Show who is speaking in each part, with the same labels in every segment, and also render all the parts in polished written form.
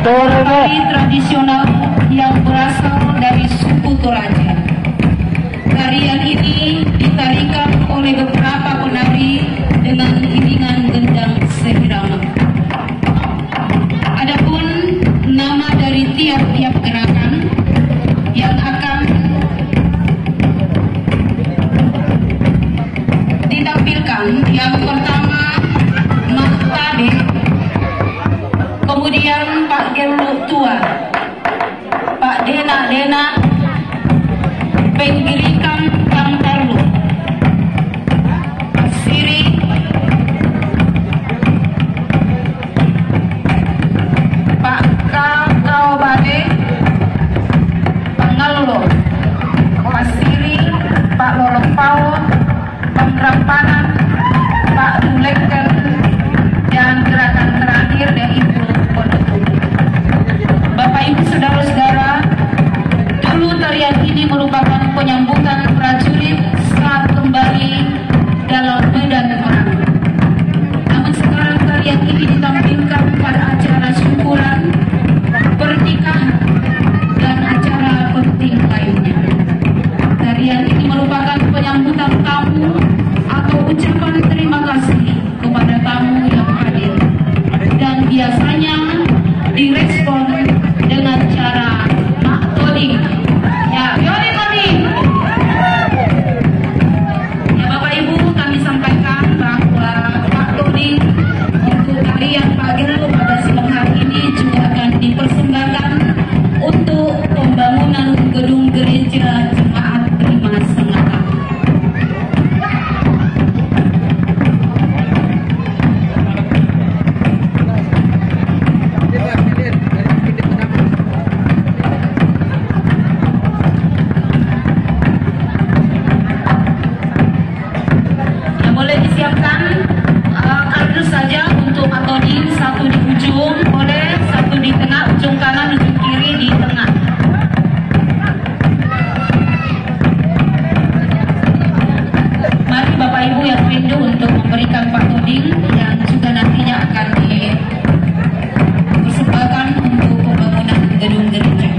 Speaker 1: tari tradisional yang berasal dari suku Toraja. Tarian ini ditarikan oleh beberapa penari dengan iringan gendang seirama. Adapun nama dari tiap-tiap gerakan yang akan ditampilkan, yang pertama Mahtade, kemudian Pak Gelu Tua, Pak Dena Penggirikan Kang Tarlu, Siri, Pak Kakao Bade, Pengallo, Pak Siri, Pak Lolong Pau, Pengrampanan, Pak Duleken, dan gerakan terakhir yaitu penutup. Bapak Ibu saudara-saudara, dulu tarian ini merupakan penyambutan prajurit saat kembali dalam medan perang. Namun sekarang tarian ini ditampilkan pada acara syukuran, pernikahan, dan acara penting lainnya. Tarian ini merupakan penyambutan tamu atau ucapan terima kasih kepada tamu yang hadir, dan biasanya direspon dengan cara mak toding. Ya, yori toding. Ya Bapak Ibu, kami sampaikan bahwa mak toding untuk tarian pagi pada siang hari ini juga akan dipersembahkan untuk pembangunan gedung gereja Jemaat Terima Sengata. Satu di ujung, boleh satu di tengah, ujung kanan, ujung kiri, di tengah. Mari Bapak Ibu yang rindu untuk memberikan Pak Tuding yang juga nantinya akan dipersembahkan untuk pembangunan gedung gereja.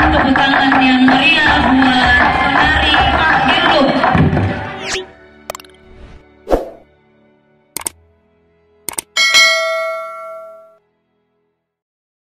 Speaker 1: tepuk tangan yang meriah buat